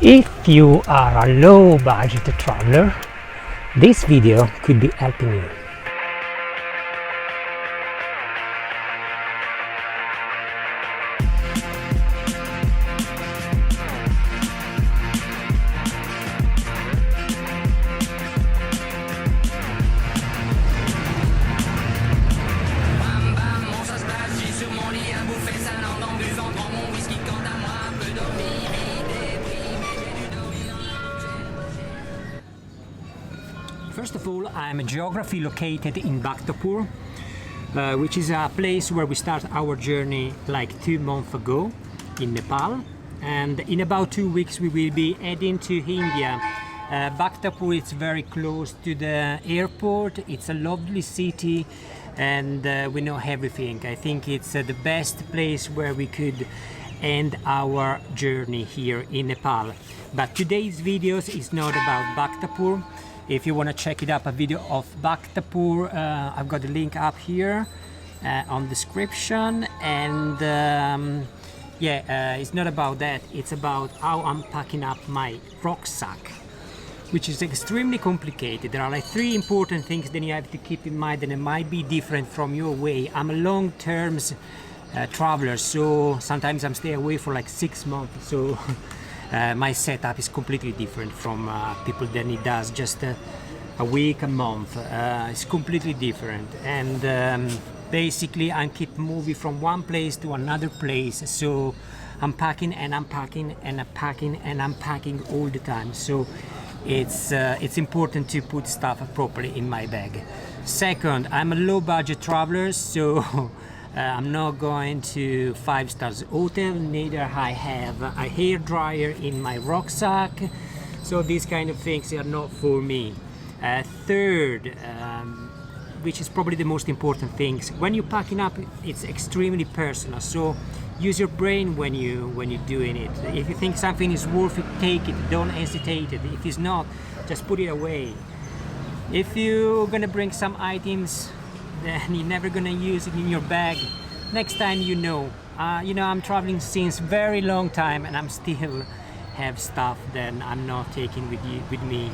If you are a low budget traveler, this video could be helping you. First of all, I'm a geography located in Bhaktapur, which is a place where we start our journey like 2 months ago in Nepal. And in about 2 weeks we will be heading to India. Bhaktapur is very close to the airport. It's a lovely city and we know everything. I think it's the best place where we could end our journey here in Nepal. But today's video is not about Bhaktapur. If you want to check it up, a video of Bhaktapur, I've got the link up here on description. And it's not about that. It's about how I'm packing up my rucksack, which is extremely complicated. There are like 3 important things that you have to keep in mind, and it might be different from your way. I'm a long-term traveler, so sometimes I'm staying away for like 6 months. So my setup is completely different from people that it does just a week, a month. It's completely different, and basically I keep moving from one place to another place, so I'm packing and I'm packing and I'm packing and I'm packing all the time. So it's important to put stuff properly in my bag. Second, I'm a low budget traveler, so I'm not going to 5-star hotel, neither I have a hair dryer in my rucksack, so these kind of things are not for me. Third, which is probably the most important things, when you're packing up, it's extremely personal, so use your brain when you're doing it. If you think something is worth it, take it, don't hesitate it. If it's not, just put it away. If you're gonna bring some items then you're never gonna use it in your bag, next time I'm traveling since very long time and I'm still have stuff that I'm not taking with me,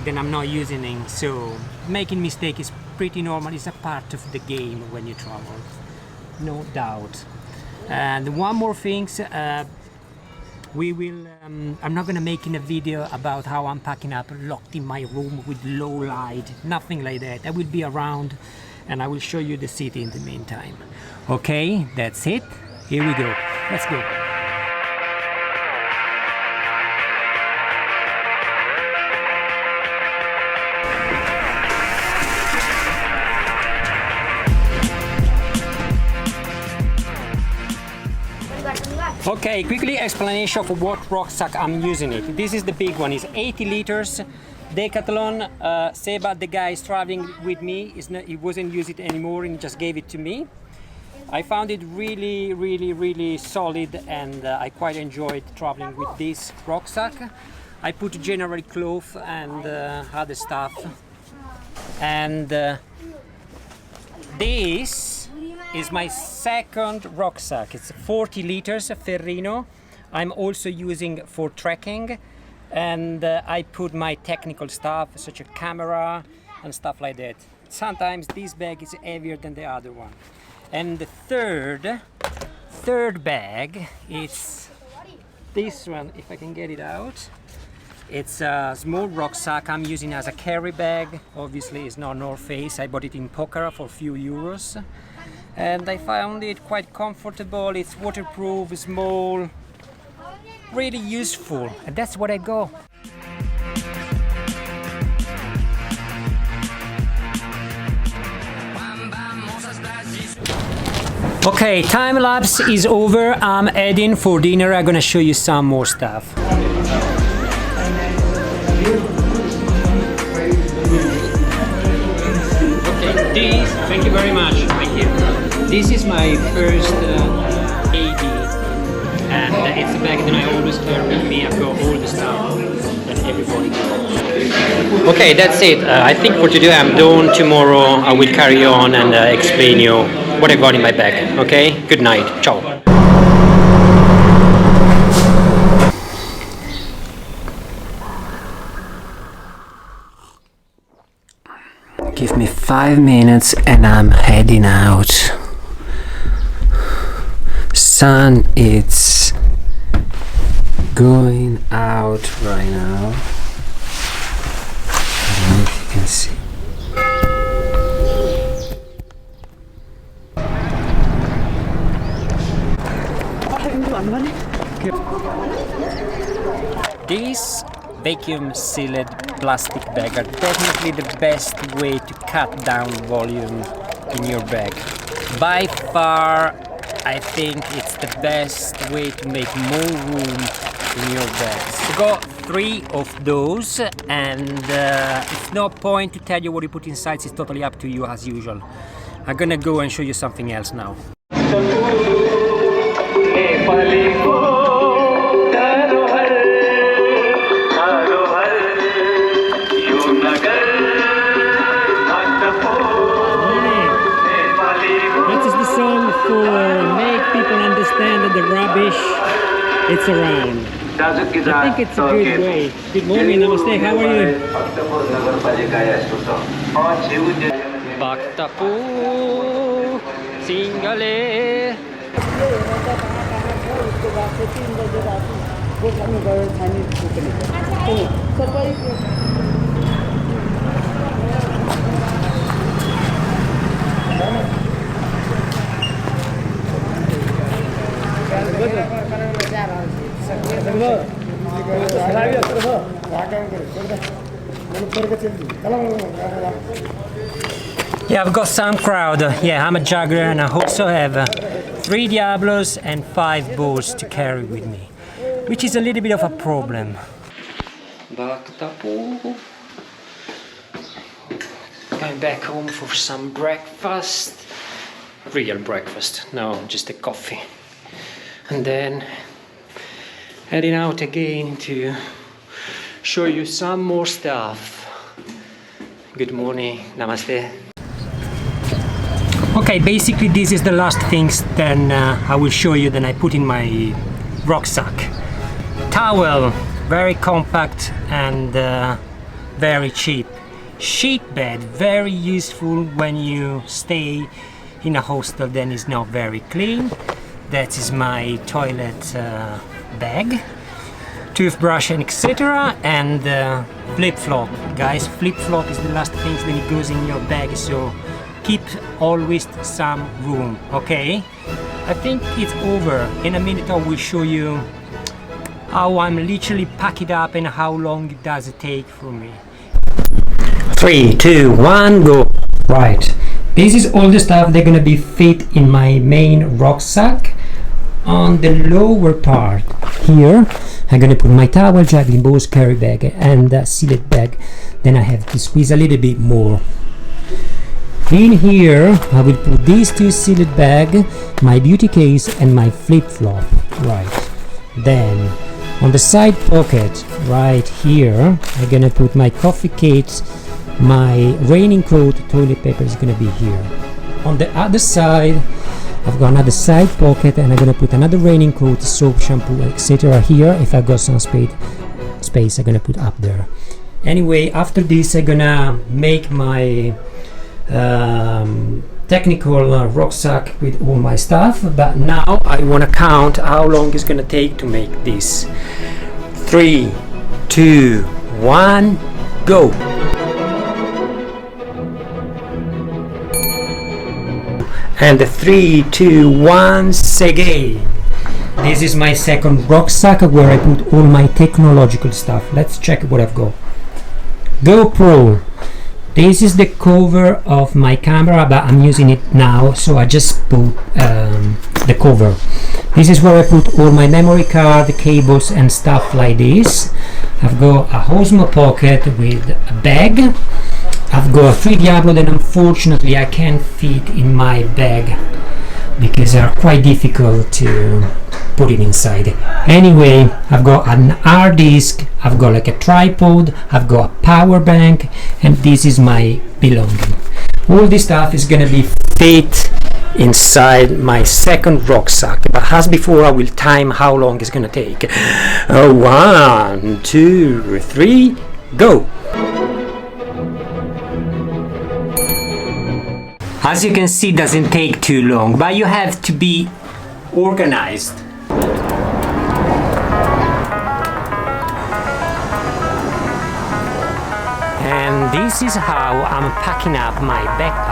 then I'm not using it. So making mistake is pretty normal. It's a part of the game when you travel, no doubt. And one more thing, I'm not gonna make a video about how I'm packing up locked in my room with low light, nothing like that. I will be around and I will show you the city in the meantime. Okay, that's it. Here we go. Let's go. Okay, quickly explanation of what rucksack I'm using it. This is the big one, it's 80 liters. Decathlon. Seba, the guy is traveling with me, he wasn't using it anymore and he just gave it to me. I found it really solid, and I quite enjoyed traveling with this rucksack. I put generally clothes and other stuff. And this is my second rucksack. It's 40 liters Ferrino. I'm also using for trekking, and I put my technical stuff such as camera and stuff like that. Sometimes this bag is heavier than the other one. And the third bag is this one, if I can get it out. It's a small rucksack I'm using as a carry bag. Obviously it's not North Face. I bought it in Pokhara for a few euros. And I found it quite comfortable. It's waterproof, small, really useful. And that's what I go. Okay, time lapse is over. I'm heading for dinner. I'm gonna show you some more stuff. Okay, thank you very much. Thank you. This is my first AD, and it's a bag that I always carry with me. I've got all the stuff that everybody goes. Okay, that's it. I think for today I'm done. Tomorrow I will carry on and explain you what I got in my bag. Okay, good night. Ciao. 5 minutes and I'm heading out. Sun is going out right now. I don't know if you can see. These vacuum sealed plastic bags are definitely the best way to cut down volume in your bag. By far, I think it's the best way to make more room in your bags. I got 3 of those, and it's no point to tell you what you put inside, it's totally up to you as usual. I'm gonna go and show you something else now. Make people understand that the rubbish it's around. I think it's a good way. Good morning, namaste, how are you? Baktapu Singale. Yeah, I've got some crowd. Yeah, I'm a juggler and I also have 3 Diablos and 5 balls to carry with me, which is a little bit of a problem. Going back home for some breakfast. Real breakfast, no, just a coffee. And then heading out again to show you some more stuff. Good morning, namaste. Okay, basically this is the last things then I will show you, then I put in my rucksack. Towel, very compact and very cheap. Sheet bed, very useful when you stay in a hostel, then it's not very clean. That is my toilet bag, toothbrush and etc. And flip-flop, guys. Flip-flop is the last thing that it goes in your bag, so keep always some room, okay? I think it's over. In a minute I will show you how I'm literally pack it up and how long it does take for me. 3, 2, 1, go! Right. This is all the stuff they're gonna be fit in my main rucksack. On the lower part here, I'm gonna put my towel, juggling balls, carry bag, and a sealed bag. Then I have to squeeze a little bit more. In here, I will put these 2 sealed bag, my beauty case, and my flip-flop. Right. Then, on the side pocket, right here, I'm gonna put my coffee cake. My raining coat, toilet paper is gonna be here. On the other side, I've got another side pocket and I'm gonna put another raining coat, soap, shampoo, etc. here. If I got some space, I'm gonna put up there. Anyway, after this, I'm gonna make my technical rucksack with all my stuff. But now I wanna count how long it's gonna take to make this. 3, 2, 1, go! And 3, 2, 1, again. This is my second rucksack where I put all my technological stuff. Let's check what I've got. GoPro. This is the cover of my camera, but I'm using it now, so I just put the cover. This is where I put all my memory card, cables and stuff like this. I've got a Osmo pocket with a bag. I've got 3 Diablo that unfortunately I can't fit in my bag because they are quite difficult to put it inside. Anyway, I've got an hard disk, I've got like a tripod, I've got a power bank, and this is my belonging. All this stuff is gonna be fit inside my second rucksack, but as before I will time how long it's gonna take. 1, 2, 3, go! As you can see, it doesn't take too long, but you have to be organized. And this is how I'm packing up my backpack.